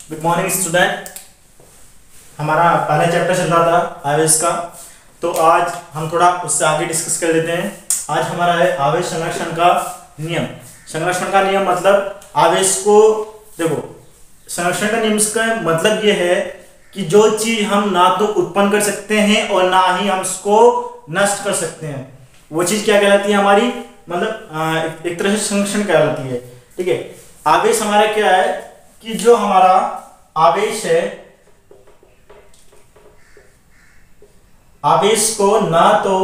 Good morning student. हमारा पहला chapter चल रहा था आवेश का, तो आज हम थोड़ा उससे आगे डिस्कस कर लेते हैं। आज हमारा है आवेश संरक्षण का नियम। संरक्षण का नियम मतलब आवेश को देखो, संरक्षण का नियम का मतलब ये है कि जो चीज हम ना तो उत्पन्न कर सकते हैं और ना ही हम उसको नष्ट कर सकते हैं, वो चीज क्या कहलाती है हमारी, मतलब एक तरह से संरक्षण कहलाती है। ठीक है, आवेश हमारा क्या है कि जो हमारा आवेश है, आवेश को ना तो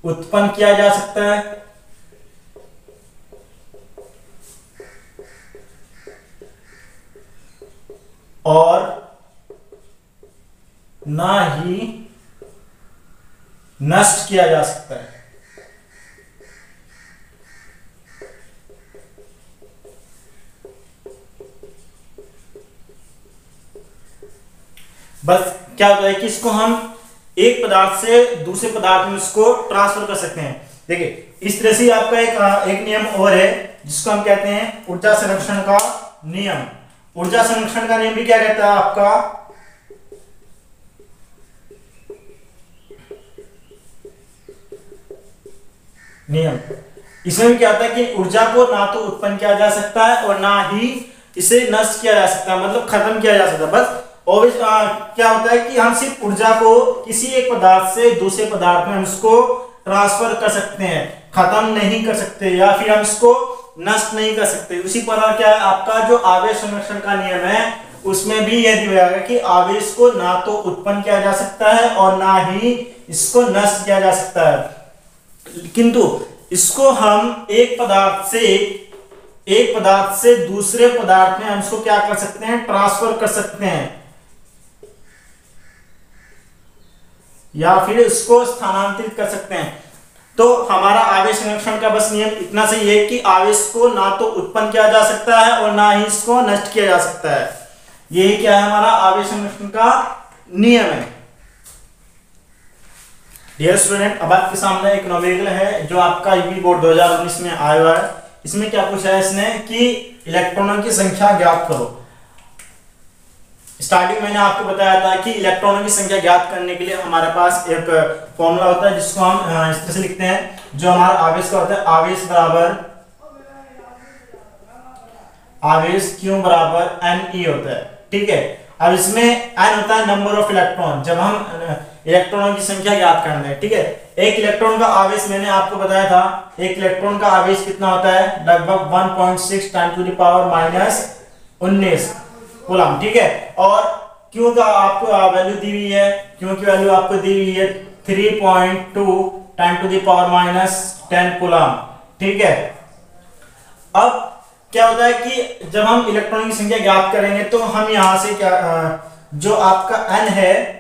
उत्पन्न किया जा सकता है और ना ही नष्ट किया जा सकता है। बस क्या होता है कि इसको हम एक पदार्थ से दूसरे पदार्थ में इसको ट्रांसफर कर सकते हैं। देखिए, इस तरह से आपका एक नियम और है जिसको हम कहते हैं ऊर्जा संरक्षण का नियम। ऊर्जा संरक्षण का नियम भी क्या कहता है आपका, नियम। इसमें भी क्या होता है कि ऊर्जा को ना तो उत्पन्न किया जा सकता है और ना ही इसे नष्ट किया जा सकता है, मतलब खत्म किया जा सकता है। बस क्या होता है कि हम सिर्फ ऊर्जा को किसी एक पदार्थ से दूसरे पदार्थ में हम इसको ट्रांसफर कर सकते हैं, खत्म नहीं कर सकते या फिर हम इसको नष्ट नहीं कर सकते। उसी प्रकार क्या है आपका जो आवेश संरक्षण का नियम है, उसमें भी यह दिया गया कि आवेश को ना तो उत्पन्न किया जा सकता है और ना ही इसको नष्ट किया जा सकता है, किंतु इसको हम एक पदार्थ से दूसरे पदार्थ में हम इसको क्या कर सकते हैं, ट्रांसफर कर सकते हैं या फिर इसको स्थानांतरित कर सकते हैं। तो हमारा आवेश संरक्षण का बस नियम इतना सही है कि आवेश को ना तो उत्पन्न किया जा सकता है और ना ही इसको नष्ट किया जा सकता है। यही क्या है हमारा आवेश संरक्षण का नियम है। डियर स्टूडेंट, अब आपके सामने एक नोवेल है जो आपका यूपी बोर्ड 2019 में आया हुआ है। इसमें क्या पूछा है इसने कि इलेक्ट्रॉनों की संख्या ज्ञात करो। स्टार्टिंग मैंने आपको बताया था कि इलेक्ट्रॉनों की संख्या ज्ञात करने के लिए हमारे पास एक फॉर्मूला होता है जिसको हम इस तरह से लिखते हैं, जो हमारा आवेश का होता है, आवेश बराबर आवेश क्यू बराबर NE होता है। ठीक है, अब इसमें n होता है नंबर ऑफ इलेक्ट्रॉन, जब हम इलेक्ट्रॉनों की संख्या ज्ञात करना है। ठीक है, एक इलेक्ट्रॉन का आवेश मैंने आपको बताया था, एक इलेक्ट्रॉन का आवेश कितना होता है, लगभग 1.6 ×10⁻19 कूलम। ठीक है, और क्यू का आपको वैल्यू दी हुई है, क्यू की वैल्यू आपको दी हुई है 3.2 ×10⁻10 कूलम। ठीक है, अब क्या होता है कि जब हम इलेक्ट्रॉन की संख्या ज्ञात करेंगे तो हम यहां से क्या जो आपका n है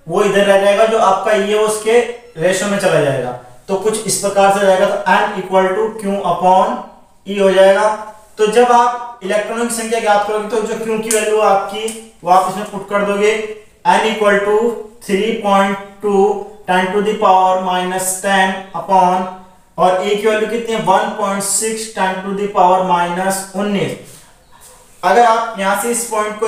वो इधर रह जाएगा, जो आपका E है उसके रेशो में चला जाएगा। तो कुछ इस प्रकार से जाएगा, तो n = Q/E हो जाएगा। तो जब आप इलेक्ट्रॉनों की संख्या ज्ञात करोगे तो जो Q की वैल्यू आपकी वो आप इसमें पुट कर दोगे, n = 3.2 ×10⁻10 और A की वैल्यू कितनी है, 1.6 ×10⁻19। अगर आप यहां से इस पॉइंट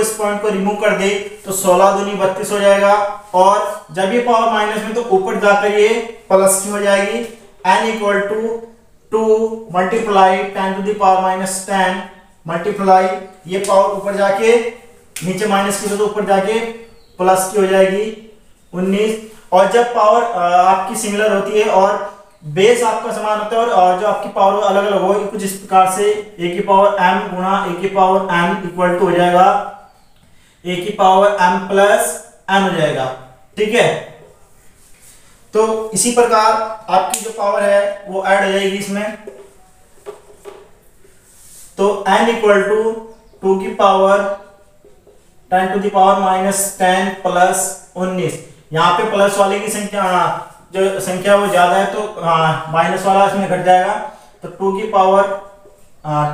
को रिमूव कर दे तो 16 दूनी 32 हो जाएगा, और जब ये पावर माइनस में तो ऊपर जाकर ये प्लस की हो जाएगी। n = 2 × 10⁻10 मल्टीप्लाई ये पावर ऊपर जाके नीचे माइनस की तो ऊपर जाके प्लस की हो जाएगी 19। और जब पावर आपकी सिमिलर होती है और बेस आपका समान होता है और जो आपकी पावर अलग अलग हो, कुछ इस प्रकार से a की पावर m गुणा a की पावर n इक्वल टू हो जाएगा a की पावर m प्लस n हो जाएगा। ठीक है, तो इसी प्रकार आपकी जो पावर है वो ऐड हो जाएगी इसमें। तो n = 2 की पावर 10⁻10 प्लस 19। यहाँ पे प्लस वाले की संख्या जो संख्या वो ज्यादा है तो माइनस वाला इसमें घट जाएगा। तो 2 की पावर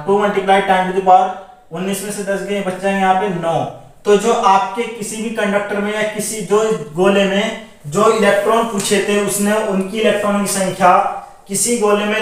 2 × 10⁻19 में से 10 गए, बच जाएंगे यहाँ पे 9। तो जो आपके किसी भी कंडक्टर में या किसी जो गोले में जो इलेक्ट्रॉन पूछे थे उसने उनकी इलेक्ट्रॉन की संख्या किसी गोले में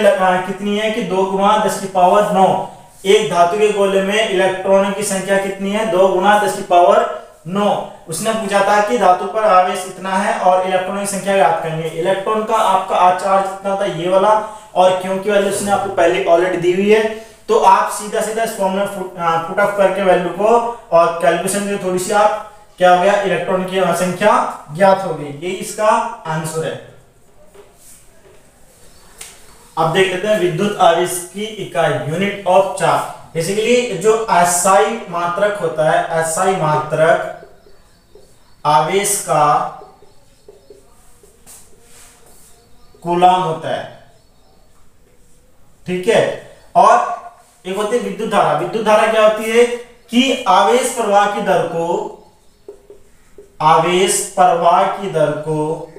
कितनी है कि 2 × 10⁻9। एक धातु के गोले में इलेक्ट्रॉनों की संख्या कितनी है, 2 गुणा 10 की पावर 9। उसने पूछा था कि धातु पर आवेश इतना है और इलेक्ट्रॉनों की संख्या ज्ञात करनी है। इलेक्ट्रॉन का आपका आचार्य कितना था, ये वाला, और क्योंकि वैल्यू उसने आपको पहले ऑलरेडी दी हुई है, तो आप सीधा सीधा इस फॉर्मूला पुट अप करके वैल्यू को और कैलकुलेशन में थोड़ी सी आप क्या हो गया, इलेक्ट्रॉन की संख्या ज्ञात हो गई। ये इसका आंसर है। अब देख लेते हैं विद्युत आवेश की इकाई, यूनिट ऑफ चार्ज। बेसिकली जो एसआई मात्रक होता है, एसआई मात्रक आवेश का कूलाम होता है, ठीक है। और एक होती है विद्युत धारा। विद्युत धारा क्या होती है कि आवेश प्रवाह की दर को, आवेश प्रवाह की दर को,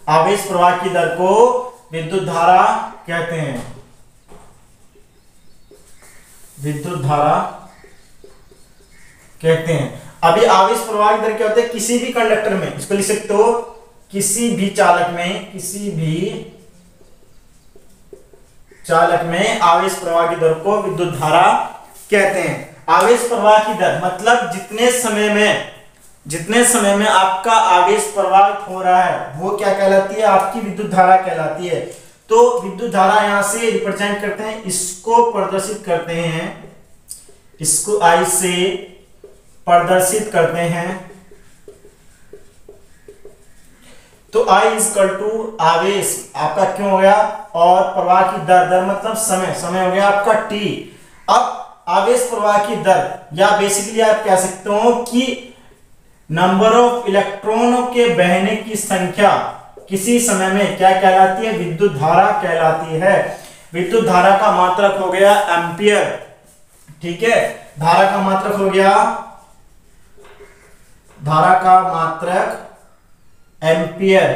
आवेश प्रवाह की दर को विद्युत धारा कहते हैं, विद्युत धारा कहते हैं। अभी आवेश प्रवाह की दर क्या होता है, किसी भी कंडक्टर में, इसको लिख सकते हो, किसी भी चालक में, किसी भी चालक में आवेश प्रवाह की दर को विद्युत धारा कहते हैं। आवेश प्रवाह की दर मतलब जितने समय में आपका आवेश प्रवाहित हो रहा है वो क्या कहलाती है, आपकी विद्युत धारा कहलाती है। तो विद्युत धारा यहां से रिप्रेजेंट करते हैं, इसको प्रदर्शित करते हैं, इसको आई से प्रदर्शित करते हैं। तो I इक्वल टू आवेश आपका क्यों हो गया, और प्रवाह की दर, दर मतलब समय, समय हो गया आपका T। अब आवेश प्रवाह की दर, या बेसिकली आप कह सकते हो कि नंबर ऑफ इलेक्ट्रॉनों के बहने की संख्या किसी समय में क्या कहलाती है, विद्युत धारा कहलाती है। विद्युत धारा का मात्रक हो गया एम्पियर, ठीक है। धारा का मात्रक हो गया, धारा का मात्रक एम्पियर,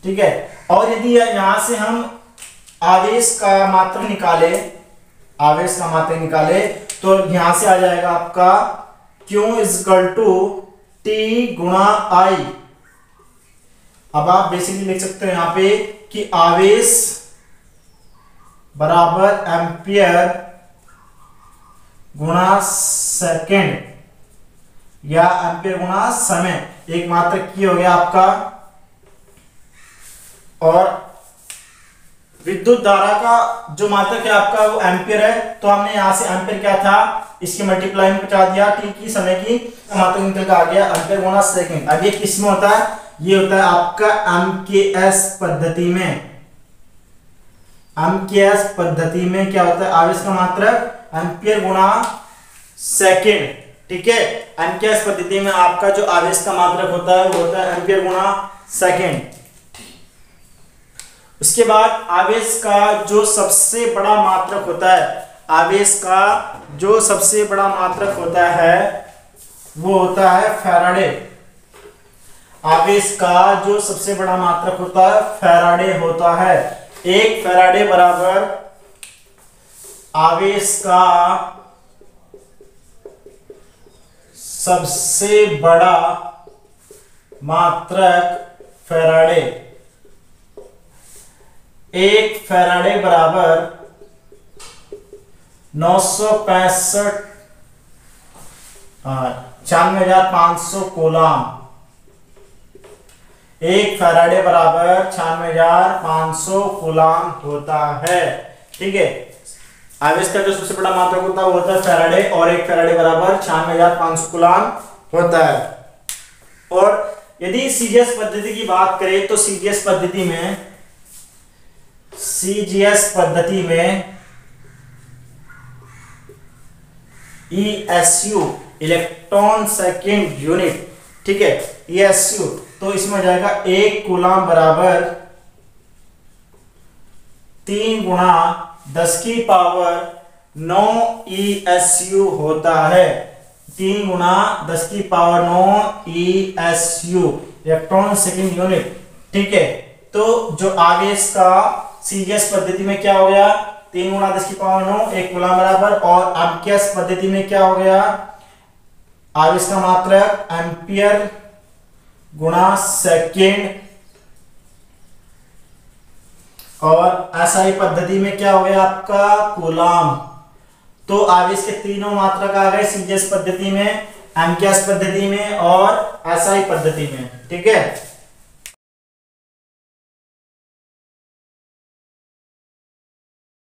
ठीक है। और यदि यहां से हम आवेश का मात्रक निकाले, आवेश का मात्रक निकाले, तो यहां से आ जाएगा आपका Q इक्वल टू T गुणा I। अब आप बेसिकली लिख सकते हो यहां पे कि आवेश बराबर एम्पियर गुणा सेकेंड, या एम्पियर गुणा समय, एक मात्रक की हो गया आपका। और विद्युत धारा का जो मात्रक है आपका वो एम्पियर है, तो हमने यहां से एम्पियर क्या था, इसके मल्टीप्लाई में पहुंचा दिया, टी की समय की मात्रक निकल कर आ गया एम्पियर गुणा सेकंड। अब ये किस में होता है, ये होता है आपका एमकेएस पद्धति में। एमकेएस पद्धति में क्या होता है, आवेश का मात्रक एम्पियर गुणा सेकंड, ठीक है। एमकेएस पद्धति में आपका जो आवेश का मात्रक होता है वो होता है एम्पियर गुणा सेकंड। उसके बाद आवेश का जो सबसे बड़ा मात्रक होता है, आवेश का जो सबसे बड़ा मात्रक होता है वो होता है फैराडे। आवेश का जो सबसे बड़ा मात्रक होता है फैराडे होता है। एक फैराडे बराबर आवेश का सबसे बड़ा मात्रक फैराडे। एक फैराडे बराबर 965 96,500 कूलम। एक फैराडे बराबर 96,500 कूलम होता है, ठीक है। आवेश का जो सबसे बड़ा मात्रक होता है वो होता है फैराडे, और एक फैराडे बराबर 96,500 कूलम होता है। और यदि सीजीएस पद्धति की बात करें तो सीजीएस पद्धति में ESU इलेक्ट्रॉन सेकेंड यूनिट, ठीक है। ESU तो इसमें हो जाएगा 1 कूलम बराबर 3 गुणा 10 की पावर 9 ESU होता है। 3 गुणा 10 की power 9 ESU electron second unit, ठीक है। तो जो आवेश का सीजीएस पद्धति में क्या हो गया, 3 गुणा 10 की पावर 9 1 कूलम बराबर, और एमकेएस पद्धति में क्या हो गया, आवेश का मात्रक एम्पियर गुणा सेकेंड और एसआई पद्धति में क्या हो गया आपका कूलाम। तो आवेश के तीनों मात्रक आ गए सीजीएस पद्धति में, एमकेएस पद्धति में और एसआई पद्धति में। ठीक है।